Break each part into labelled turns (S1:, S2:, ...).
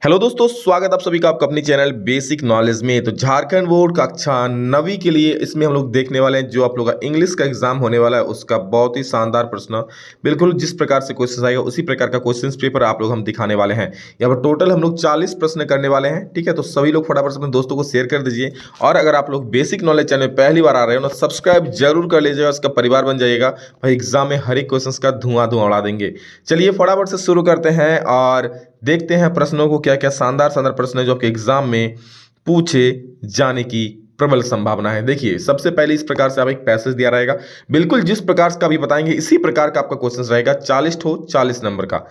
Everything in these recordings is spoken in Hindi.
S1: हेलो दोस्तों, स्वागत आप सभी का आपका अपनी चैनल बेसिक नॉलेज में। तो झारखंड बोर्ड कक्षा 9वीं के लिए इसमें हम लोग देखने वाले हैं जो आप लोग का इंग्लिश का एग्जाम होने वाला है उसका बहुत ही शानदार प्रश्न, बिल्कुल जिस प्रकार से क्वेश्चन आएगा उसी प्रकार का क्वेश्चन पेपर आप लोग हम दिखाने वाले हैं। यहाँ पर टोटल हम लोग 40 प्रश्न करने वाले हैं। ठीक है, तो सभी लोग फटाफट से अपने दोस्तों को शेयर कर दीजिए। और अगर आप लोग बेसिक नॉलेज चैनल में पहली बार आ रहे हो ना, सब्सक्राइब जरूर कर लीजिएगा, इसका परिवार बन जाइएगा भाई। एग्जाम में हर एक क्वेश्चन का धुआं उड़ा देंगे। चलिए फटाफट से शुरू करते हैं और देखते हैं प्रश्नों को, क्या क्या शानदार शानदार प्रश्न है जो आपके एग्जाम में पूछे जाने की प्रबल संभावना है। देखिए, सबसे पहले इस प्रकार से आप एक पैसेज दिया रहेगा, बिल्कुल जिस प्रकार का भी बताएंगे इसी प्रकार का आपका क्वेश्चन रहेगा। 40 नंबर का।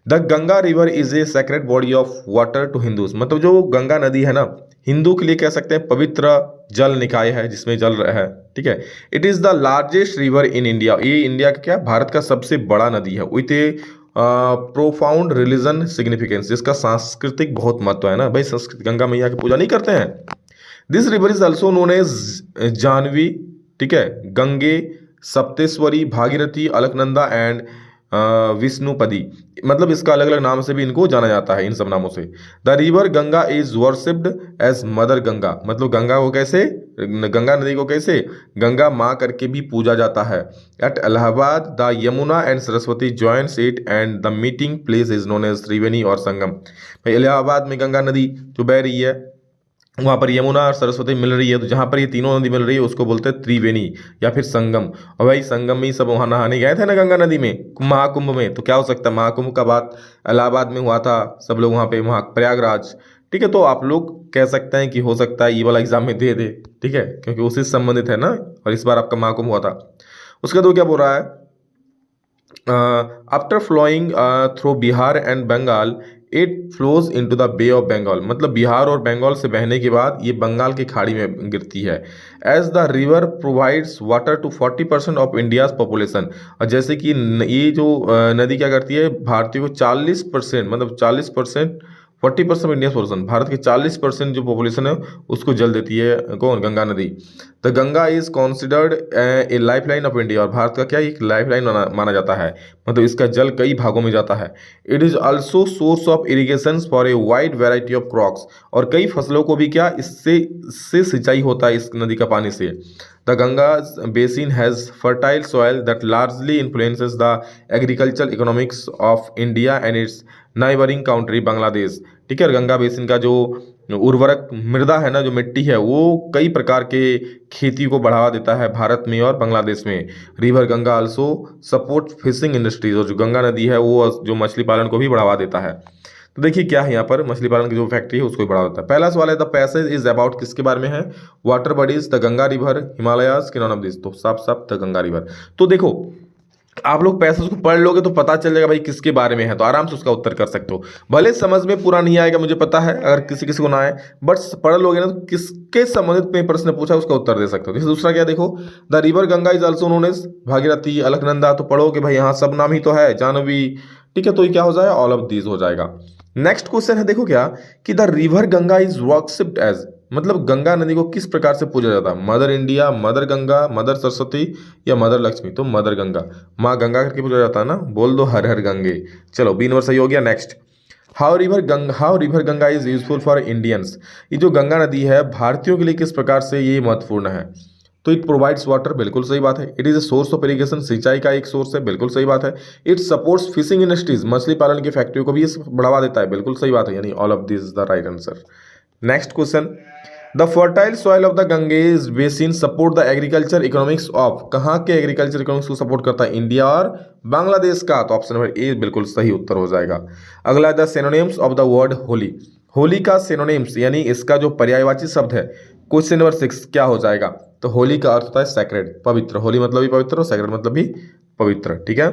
S1: The Ganga river is a sacred body of water to Hindus. मतलब जो गंगा नदी है ना, हिंदू के लिए कह सकते हैं पवित्र जल निकाय है जिसमें जल रहा है। ठीक है, it is the largest river in India. ये इंडिया का क्या, भारत का सबसे बड़ा नदी है। With A profound religion significance, इसका सांस्कृतिक बहुत महत्व है ना भाई। संस्कृत गंगा मैया की पूजा नहीं करते हैं। This river is also known as Jahnavi, ठीक है, गंगे, सप्तेश्वरी, भागीरथी, अलकनंदा एंड विष्णुपदी। मतलब इसका अलग अलग नाम से भी इनको जाना जाता है, इन सब नामों से। The river Ganga is worshipped as mother Ganga. मतलब गंगा को कैसे, गंगा नदी को कैसे गंगा माँ करके भी पूजा जाता है। At Allahabad the Yamuna and Saraswati joints it and the meeting place is known as Triveni और संगम। भाई इलाहाबाद में गंगा नदी जो बह रही है, वहाँ पर यमुना और सरस्वती मिल रही है, तो जहाँ पर ये तीनों नदी मिल रही है उसको बोलते हैं त्रिवेणी या फिर संगम। और भाई संगम में ही सब वहाँ नहाने गए थे ना गंगा नदी में, महाकुंभ में। तो क्या हो सकता है, महाकुंभ का बात इलाहाबाद में हुआ था, सब लोग वहाँ पे, वहाँ प्रयागराज। ठीक है, तो आप लोग कह सकते हैं कि हो सकता है ये वाला एग्जाम में दे दे। ठीक है, क्योंकि उसी से संबंधित है ना, और इस बार आपका महाकुंभ हुआ था। उसका तो क्या बोल रहा है, after flowing through Bihar and Bengal it flows into the bay of Bengal. मतलब बिहार और बंगाल से बहने के बाद ये बंगाल की खाड़ी में गिरती है। As the river provides water to 40% of India's population. और जैसे कि ये जो नदी क्या करती है, भारतीयों को 40%, मतलब 40%, 40% इंडिया पोर्सन, भारत के 40% जो पॉपुलेशन है उसको जल देती है। कौन, गंगा नदी। The Ganga is considered A life line of India. और भारत का क्या एक लाइफ लाइन माना जाता है, मतलब इसका जल कई भागों में जाता है। It is also source of irrigation for a wide variety of crops. और कई फसलों को भी क्या इससे सिंचाई होता है, इस नदी का पानी से। The Ganga basin has fertile soil that largely influences the agriculture economics of India and it's neighbouring country Bangladesh. ठीक है, गंगा बेसिन का जो उर्वरक मृदा है ना, जो मिट्टी है, वो कई प्रकार के खेती को बढ़ावा देता है भारत में और बांग्लादेश में। River Ganga also support fishing industries. और जो गंगा नदी है वो जो मछली पालन को भी बढ़ावा देता है। तो देखिए क्या है, यहाँ पर मछली पालन की जो फैक्ट्री है उसको भी बढ़ावा देता है। पहला सवाल है, द पैसेज इज अबाउट, किसके बारे में है, water bodies, the Ganga river, Himalayas के नॉन ऑफ दिस। तो साफ साफ द गंगा रिवर। तो देखो, आप लोग पैसेज को पढ़ लोगे तो पता चल जाएगा भाई किसके बारे में है, तो आराम से उसका उत्तर कर सकते हो। भले समझ में पूरा नहीं आएगा, मुझे पता है, अगर किसी किसी को ना आए, बट पढ़ लोगे ना तो किसके संबंधित में प्रश्न पूछा उसका उत्तर दे सकते हो। जैसे दूसरा क्या, देखो, the river Ganga is also known as Bhagirathi, Alaknanda. तो पढ़ोगे भाई, यहाँ सब नाम ही तो है, जानवी। ठीक है, तो ये क्या हो जाएगा, ऑल ऑफ दीज हो जाएगा। नेक्स्ट क्वेश्चन है, देखो क्या, कि the river Ganga is worshipped as. मतलब गंगा नदी को किस प्रकार से पूजा जाता है, mother India, mother Ganga, mother Saraswati या मदर लक्ष्मी। तो मदर गंगा, माँ गंगा करके पूजा जाता है ना, बोल दो हर हर गंगे। चलो, बी नंबर सही हो गया। Next, how river Ganga is useful for Indians. ये जो गंगा नदी है भारतीयों के लिए किस प्रकार से ये महत्वपूर्ण है। तो इट प्रोवाइड्स वाटर, बिल्कुल सही बात है। It is a source of irrigation, सिंचाई का एक सोर्स है, बिल्कुल सही बात है। इट सपोर्ट्स फिशिंग इंडस्ट्रीज, मछली पालन की फैक्ट्रियों को भी ये बढ़ावा देता है, बिल्कुल सही बात है, यानी all of this is the right answer. Next question, the fertile soil of the Ganges basin support the agriculture economics of. कहाँ के एग्रीकल्चर इकोनॉमिक्स को सपोर्ट करता है, इंडिया और बांग्लादेश का। तो ऑप्शन नंबर ए बिल्कुल सही उत्तर हो जाएगा। अगला, the synonyms of the word Holi. Holi का सिनोनिम्स यानी इसका जो पर्यायवाची शब्द है, क्वेश्चन नंबर 6 क्या हो जाएगा। तो होली का अर्थ होता है सेक्रेड, पवित्र। होली मतलब भी पवित्र और सेक्रेड मतलब भी पवित्र। ठीक है,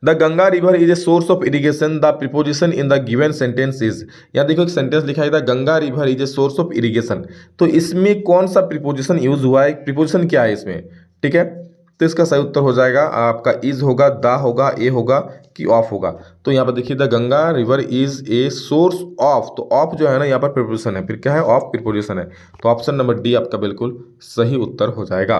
S1: the Ganga river is a source of irrigation, the preposition in the given sentence is. यहाँ देखो एक सेंटेंस लिखा है, the Ganga river is a source of irrigation. तो इसमें कौन सा प्रीपोजिशन यूज हुआ है, प्रीपोजिशन क्या है इसमें। ठीक है, तो इसका सही उत्तर हो जाएगा आपका इज होगा, दा होगा, ए होगा, कि ऑफ होगा। तो यहाँ पर देखिए the Ganga river is a source of, तो ऑफ जो है ना यहाँ पर प्रीपोजिशन है, फिर क्या है, ऑफ प्रीपोजिशन है। तो ऑप्शन नंबर डी आपका बिल्कुल सही उत्तर हो जाएगा।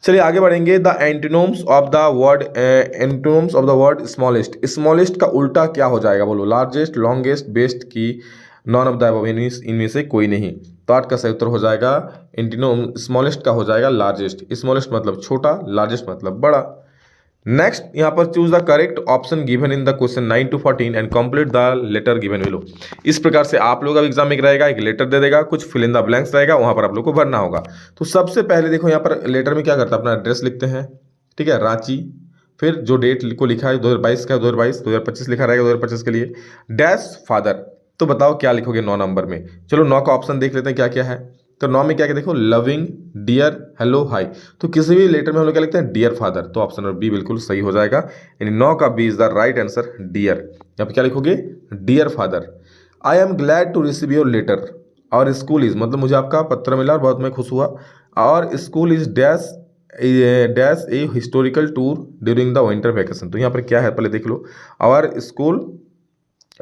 S1: चलिए आगे बढ़ेंगे। The antonyms of the word, antonyms of the word smallest, smallest का उल्टा क्या हो जाएगा बोलो, लार्जेस्ट, लॉन्गेस्ट, बेस्ट की नॉन ऑफ द अबव, इनमें से कोई नहीं। तो आठ का सही उत्तर हो जाएगा एंटीनोम, स्मॉलेस्ट का हो जाएगा लार्जेस्ट। स्मॉलेस्ट मतलब छोटा, लार्जेस्ट मतलब बड़ा। नेक्स्ट यहाँ पर choose the correct option given in the question 9 to 14 and complete the letter given below. इस प्रकार से आप लोग का एग्जाम में रहेगा, एक लेटर दे देगा, कुछ फिल इन द ब्लैंक्स रहेगा, वहां पर आप लोग को भरना होगा। तो सबसे पहले देखो यहाँ पर लेटर में क्या करता है, अपना एड्रेस लिखते हैं, ठीक है, रांची, फिर जो डेट को लिखा है 2022 का, 2022, 2025 लिखा रहेगा 2025 के लिए, डैश फादर। तो बताओ क्या लिखोगे 9 नंबर में। चलो 9 का ऑप्शन देख लेते हैं क्या क्या है। तो 9 में क्या क्या देखो, लविंग, डियर, हेलो, हाई। तो किसी भी लेटर में हम लोग क्या लिखते हैं, डियर फादर। तो ऑप्शन नंबर बी बिल्कुल सही हो जाएगा, यानी 9 का B is the right answer, dear. यहाँ पे क्या लिखोगे, dear father. I am glad to receive your letter और स्कूल इज, मतलब मुझे आपका पत्र मिला और बहुत मैं खुश हुआ। और school is dash dash a historical tour during the winter vacation. तो यहाँ पर क्या है पहले देख लो, our school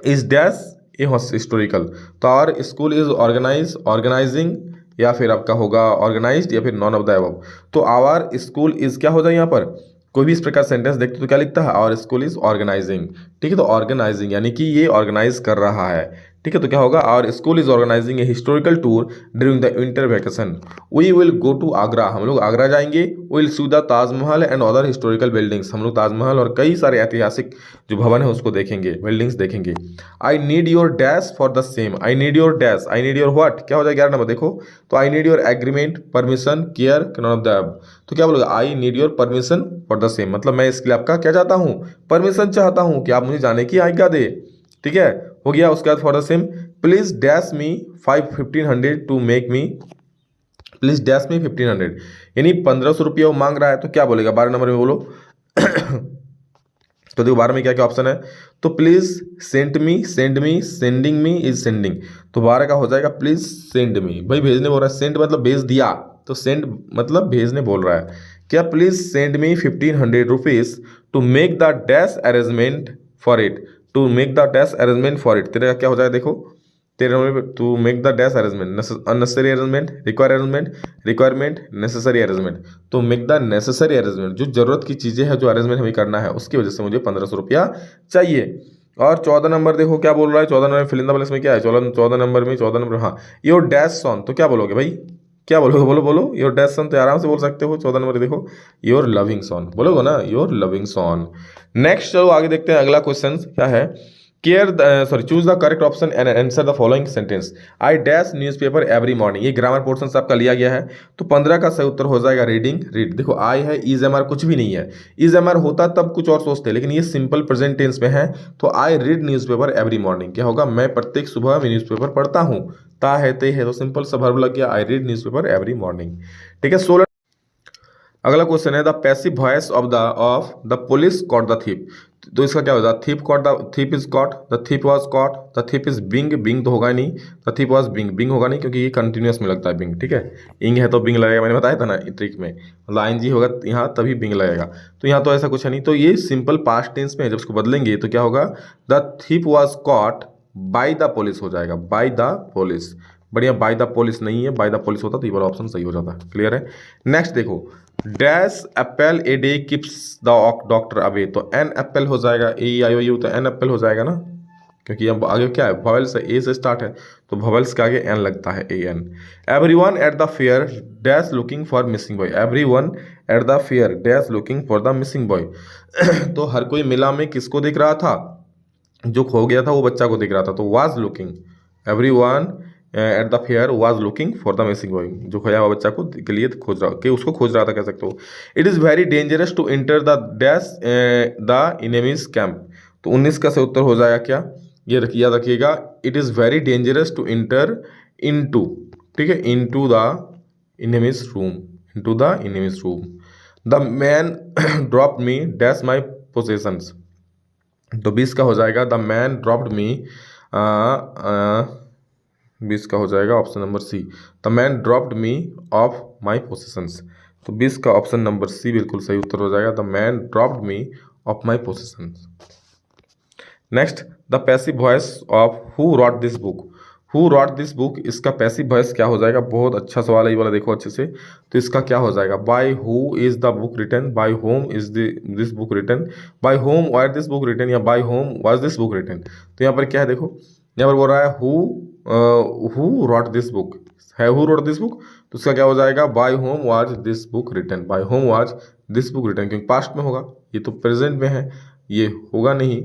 S1: is dash a historical. तो आवर स्कूल इज ऑर्गेनाइजिंग, या फिर आपका होगा ऑर्गेनाइज्ड, या फिर नॉन ऑफ द अबव। तो आवर स्कूल इज क्या हो जाए, यहाँ पर कोई भी इस प्रकार सेंटेंस देखते तो क्या लिखता है, आवर स्कूल इज ऑर्गेनाइजिंग, ठीक है। तो ऑर्गेनाइजिंग यानी कि ये ऑर्गेनाइज कर रहा है, ठीक है। तो क्या होगा, our school is organising a historical tour during the winter vacation. We will go to Agra, हम लोग आगरा जाएंगे। Will see the Taj Mahal and other historical buildings, हम लोग ताजमहल और कई सारे ऐतिहासिक जो भवन है उसको देखेंगे, बिल्डिंग्स देखेंगे। I need your dash for the same, I need your dash, I need your what, क्या हो जाएगा 11 नंबर देखो। तो I need your agreement, permission, care, non of the above. तो क्या बोलोगे, I need your permission for the same, मतलब मैं इसके लिए आपका क्या चाहता हूँ, परमिशन चाहता हूँ कि आप मुझे जाने की आज्ञा दे, ठीक है, हो गया। उसके बाद for the same, please dash me 1500 to make me, please dash me 1500, यानी 1500 रुपया वो मांग रहा है। तो क्या बोलेगा 12 नंबर में बोलो। तो देखो 12 में क्या क्या ऑप्शन है। तो please send me, sending me is sending. तो 12 का हो जाएगा प्लीज सेंड मी, भाई भेजने बोल रहा है, सेंड मतलब भेज दिया, तो सेंड मतलब भेजने बोल रहा है। क्या, please send me 1500 rupees to make the dash arrangement for it, to make the dash arrangement for it. तेरा क्या हो जाएगा देखो, तेरे नंबर पे, to make the dash arrangement, unnecessary arrangement, require arrangement, requirement, necessary arrangement. तो मेक द नेसेसरी अरेंजमेंट, जो जरूरत की चीज़ें हैं, जो अरेंजमेंट हमें करना है, उसकी वजह से मुझे 1500 रुपया चाहिए। और 14 नंबर देखो क्या बोल रहा है, 14 number fill in the blanks में क्या है, 14 नंबर में, 14 नंबर, हाँ, योर डैश सॉन। तो क्या बोलोगे भाई, क्या बोलोगे, बोलो बोलो, योर डैश सॉन, तो आराम से बोल सकते हो। 14 नंबर देखो, योर लविंग सॉन, बोलोगे ना, योर लविंग सॉन। नेक्स्ट चलो आगे देखते हैं, अगला क्वेश्चन क्या है। Choose the correct option and answer the following sentence. I dash newspaper every morning, ये ग्रामर पोर्शन से आपका लिया गया है। तो 15 का सही उत्तर हो जाएगा रीडिंग, रीड। देखो आई है, इज एम आर कुछ भी नहीं है, इज एम आर होता तब कुछ और सोचते, लेकिन ये सिंपल प्रेजेंट टेंस में है। तो आई रीड न्यूज़पेपर एवरी मॉर्निंग, क्या होगा, मैं प्रत्येक सुबह में न्यूज़पेपर पढ़ता हूँ। ता है, ते है, तो सिंपल सा वर्ब लग गया, I read newspaper every morning, ठीक है। 16 अगला क्वेश्चन है the passive voice of the police caught the thief. तो इसका क्या होगा, thief caught, the thief is caught, the thief was caught, the thief is being, being तो होगा नहीं, the thief was being, being होगा नहीं क्योंकि ये कंटिन्यूअस में लगता है बिंग, ठीक है। इंग है तो बिंग लगेगा, मैंने बताया था ना ट्रिक में, मतलब आईएनजी होगा यहाँ तभी बिंग लगेगा। तो यहाँ तो ऐसा कुछ है नहीं, तो ये सिंपल पास्ट टेंस में है, जब उसको बदलेंगे तो क्या होगा, the thief was caught by the police हो जाएगा, बाय द पुलिस। बढ़िया, बाय द पुलिस नहीं है, बाय द पुलिस होता तो ये वाला ऑप्शन सही हो जाता। क्लियर है। नेक्स्ट देखो, dash Apple a day keeps the doctor away. तो एन एप्पल हो जाएगा, ए आई ओ यू, तो एन एप्पल हो जाएगा ना, क्योंकि अब आगे क्या है, वॉवेल्स ए से स्टार्ट है, तो वॉवेल्स के आगे एन लगता है, a an. Everyone at the fair dash looking for missing boy, everyone at the fair dash looking for the missing boy. तो हर कोई मेला में किसको देख रहा था, जो खो गया था वो बच्चा को देख रहा था। तो was looking, everyone at the fair was looking for the missing boy, जो खोया हुआ बच्चा को के लिए खोज रहा, कि उसको खोज रहा था, कह सकते हो। It is very dangerous to enter the dash the enemies camp. तो 19 का सही उत्तर हो जाएगा क्या, ये याद रखिएगा, it is very dangerous to enter into, ठीक है, into the enemies room, into the enemies room. The man dropped me dash my possessions. तो 20 का हो जाएगा, द मैन ड्रॉप्ड मी, 20 का हो जाएगा option number C, the man dropped me off my possessions. तो 20 का ऑप्शन नंबर सी बिल्कुल सही उत्तर हो जाएगा, the man dropped me off my possessions. Next, the passive voice of who wrote this book. Who wrote this book, इसका पैसिव वॉइस क्या हो जाएगा? बहुत अच्छा सवाल है ये वाला, देखो अच्छे से। तो इसका क्या हो जाएगा? By who is the book written, by whom is this book written, by whom were this book written, या by whom was this book written. तो यहाँ पर क्या है देखो, यहाँ पर बोल रहा है हु रॉट दिस बुक है, हु रॉट दिस बुक, तो उसका क्या हो जाएगा? By whom was this book written, by whom was this book written, क्योंकि पास्ट में होगा, ये तो प्रेजेंट में है, ये होगा नहीं,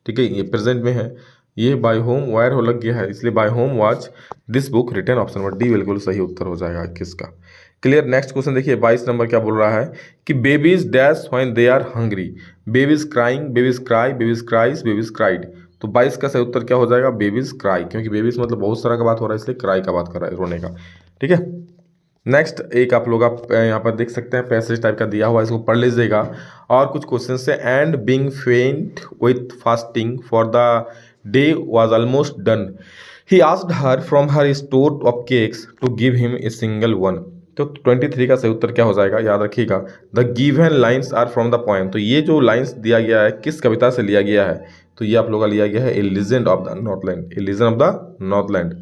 S1: ठीक है, ये प्रेजेंट में है, ये बाय होम वायर हो लग गया है, इसलिए by whom was this book written, option number D बिल्कुल सही उत्तर हो जाएगा किसका। क्लियर। नेक्स्ट क्वेश्चन देखिए 22 नंबर क्या बोल रहा है कि babies dash when they are hungry, babies crying, babies cry, babies cries, babies cried. तो 22 का सही उत्तर क्या हो जाएगा? बेबीज क्राई, क्योंकि बेबीज मतलब बहुत सारा का बात हो रहा है, इसलिए क्राई का बात कर रहा है, रोने का, ठीक है। नेक्स्ट एक आप लोग यहाँ पर देख सकते हैं पैसेज टाइप का दिया हुआ है, इसको पढ़ लीजिएगा। और कुछ क्वेश्चन से, and being faint with fasting for the day was almost done, he asked her from her store of cakes to give him a single one. तो 23 का सही उत्तर क्या हो जाएगा? याद रखिएगा, the given lines are from the poem. तो ये जो लाइन्स दिया गया है किस कविता से लिया गया है? तो ये आप लोग का लिया गया है a legend of the northland, a legend of the northland.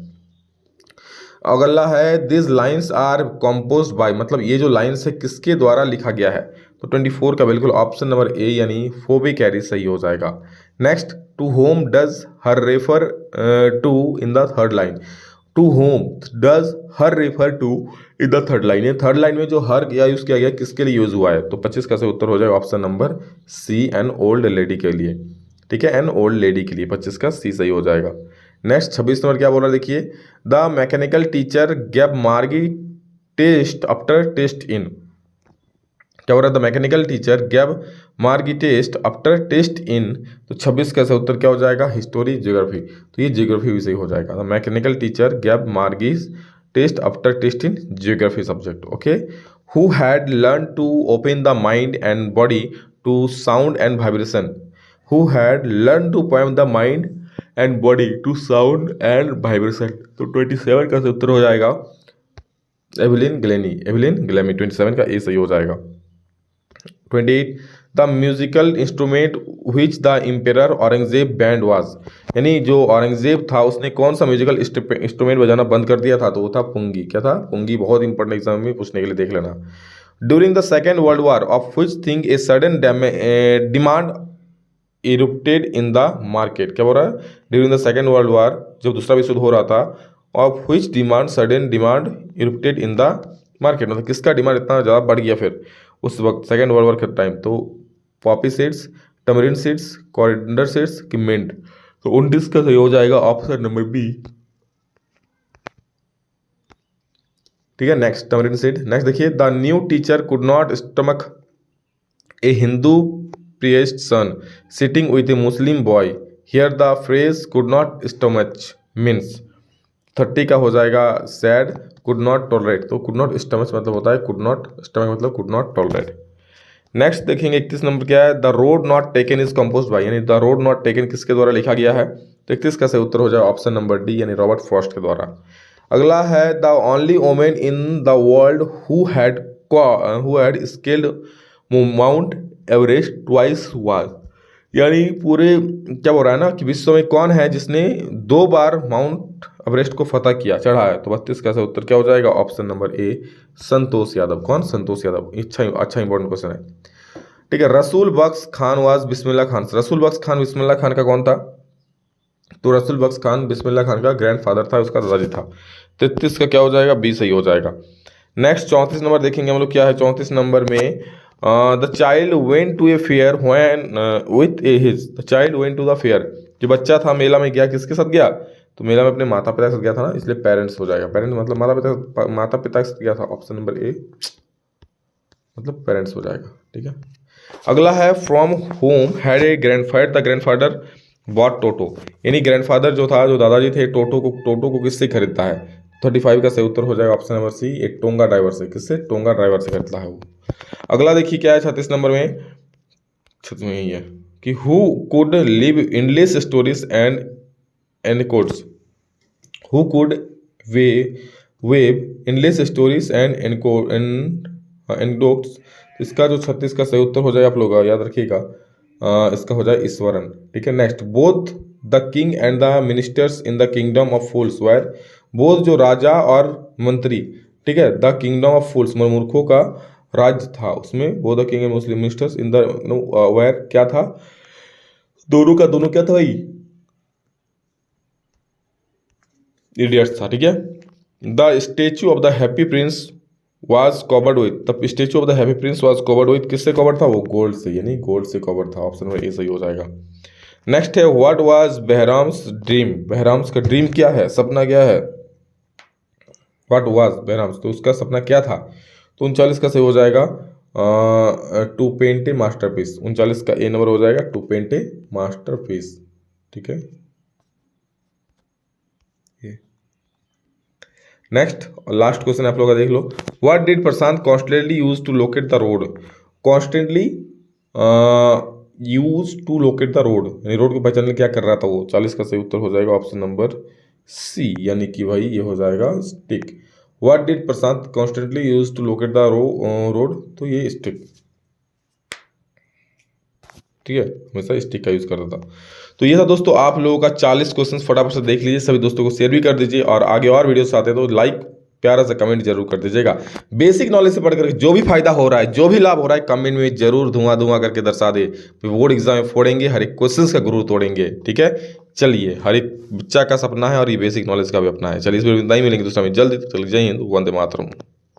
S1: अगला है this lines are compose by, मतलब ये जो लाइन्स है किसके द्वारा लिखा गया है? तो 24 का बिल्कुल ऑप्शन नंबर ए यानी फोबे कैरी सही हो जाएगा। Next, to whom does her refer to in the third line, to whom does her refer to in the third line, ये थर्ड लाइन में जो हर या यूज किया गया किसके लिए यूज हुआ है? तो 25 का सही उत्तर हो जाएगा option number C, an old lady के लिए, ठीक है, एन ओल्ड लेडी के लिए 25 का सी सही हो जाएगा। नेक्स्ट 26 नंबर क्या बोल रहा है देखिए, the mechanical teacher gave Margie test after test इन, क्या हो रहा है? The mechanical teacher gave Margie test after test इन। तो 26 का सही उत्तर क्या हो जाएगा? हिस्टोरी ज्योग्राफी, तो ये ज्योग्राफी भी सही हो जाएगा। The mechanical teacher gave Margie test after test in geography subject, okay. Who had learn to open the mind and body to sound and vibration, who had learn to poem the mind and body to sound and vibration. तो 27 का उत्तर हो जाएगा एवलिन ग्लेनी, एवलिन ग्लेमी, 27 का ए सही हो जाएगा। 28, the musical instrument which the emperor Aurangzeb band was, यानी जो औरंगजेब था उसने कौन सा म्यूजिकल इंस्ट्रूमेंट बजाना बंद कर दिया था? तो वो था पुंगी। क्या था? पुंगी। बहुत इंपॉर्टेंट एग्जाम में पूछने के लिए देख लेना। During the second world war of which thing a sudden demand erupted in the market, क्या बोल रहा है? During the second world war, जब दूसरा विश्व युद्ध हो रहा था, of which demand sudden demand erupted in the market, मतलब किसका डिमांड इतना ज़्यादा बढ़ गया फिर उस वक्त सेकेंड वर्ल्ड वॉर के टाइम? तो poppy seeds, tamarind seeds, coriander seeds की मिंट। तो 29 का सही हो जाएगा ऑप्शन नंबर बी, ठीक है। Next tamarind seed. नेक्स्ट देखिए, the new teacher could not stomach a Hindu priest son sitting with a Muslim boy, here the phrase could not stomach means 30 का हो जाएगा sad, could not tolerate। तो could not stomach मतलब होता है could not stomach मतलब could not tolerate। नेक्स्ट देखेंगे 31 नंबर क्या है, the road not taken is compose bye, यानी द रोड नॉट टेकन किसके द्वारा लिखा गया है? तो 31 का सही उत्तर हो जाएगा ऑप्शन नंबर डी यानी रॉबर्ट फ्रॉस्ट के द्वारा। अगला है the only women in the world who had scaled mount Everest twice was, यानी पूरे क्या बोल रहा है ना कि विश्व में कौन है जिसने 2 बार माउंट एवरेस्ट को फतह किया, चढ़ा है? तो 32 का सही उत्तर क्या हो जाएगा option number A, Santosh Yadav. कौन? संतोष यादव। अच्छा इंपॉर्टेंट क्वेश्चन है, ठीक है। रसूल बख्श खान वाज बिस्मिल्लाह खान, रसूल बख्श खान बिस्मिल्लाह खान का कौन था? तो रसूल बख्श खान बिस्मिल्लाह खान का ग्रैंडफादर था, उसका दादाजी था। 33 का क्या हो जाएगा? बी सही हो जाएगा। नेक्स्ट 34 नंबर देखेंगे हम लोग, क्या है 34 नंबर में, the child went to a fair when with a his, the child went to the fair, जो बच्चा था मेला में गया, किसके साथ गया? तो मेला में अपने माता पिता के साथ गया था ना, इसलिए पेरेंट्स हो जाएगा। पेरेंट्स मतलब माता पिता के साथ गया था, ऑप्शन नंबर ए मतलब पेरेंट्स हो जाएगा, ठीक है। अगला है from whom had a grandfather, the grandfather bought Toto, यानी ग्रैंडफादर जो था, जो दादाजी थे, टोटो को किससे खरीदता है? 35 का सही उत्तर हो जाएगा ऑप्शन नंबर सी, एक टोंगा ड्राइवर से। किससे? टोंगा ड्राइवर से खरीदता है वो। अगला देखिए क्या है 36 नंबर में, 36 में यही है कि who could live endless stories and encodes, who could wave endless stories and encodes. इसका जो 36 का सही उत्तर हो जाएगा आप लोग याद रखिएगा, इसका हो जाए ईश्वरन। ठीक है, next, both the king and the ministers in the kingdom of fools were, both जो राजा और मंत्री, ठीक है, द किंगडम ऑफ फूल्स मूर्खों का राज्य था, उसमें वो the king and Muslim ministers in the were क्या था, दोनों का दोनों क्या था भाई, इडियट्स था। ठीक है, the statue of the happy Prince was covered with, the statue of the happy Prince was covered with, किससे कवर्ड था, वो गोल्ड से, यानी गोल्ड से कवर्ड था। ऑप्शन नंबर ए सही हो जाएगा। नेक्स्ट है, व्हाट वाज बहराम्स ड्रीम, बहराम्स का ड्रीम क्या है, सपना क्या है, व्हाट वाज बहराम्स, तो उसका सपना क्या था, तो 39 का सही हो जाएगा टू पेंट ए मास्टरपीस, 39 का ए नंबर हो जाएगा टू पेंट ए मास्टरपीस। ठीक है, नेक्स्ट और लास्ट क्वेश्चन आप लोग का देख लो, what did Prashant constantly use to locate the road, constantly use to locate the road, यानी रोड को पहचानने क्या कर रहा था वो, 40 का सही उत्तर हो जाएगा ऑप्शन नंबर सी, यानी कि भाई ये हो जाएगा stick. What did Prashant constantly use to locate the road, तो ये स्टिक। ठीक है, हमेशा स्टिक का यूज करता था। तो ये था दोस्तों आप लोगों का 40 क्वेश्चन, फटाफट से देख लीजिए, सभी दोस्तों को शेयर भी कर दीजिए, और आगे और वीडियोस आते हैं तो लाइक प्यारा सा कमेंट जरूर कर दीजिएगा। बेसिक नॉलेज से पढ़कर जो भी फायदा हो रहा है, जो भी लाभ हो रहा है, कमेंट में जरूर धुआं धुआं करके दर्शा दे। बोर्ड एग्जाम में फोड़ेंगे, हर एक क्वेश्चन का गुरु तोड़ेंगे। ठीक है, चलिए, हर एक बच्चा का सपना है और ये बेसिक नॉलेज का भी अपना है। चलिए, इस वीडियो में नहीं मिलेंगे दूसरा में जल्दी, तो चलिए, जय हिंद, वंदे मातरम।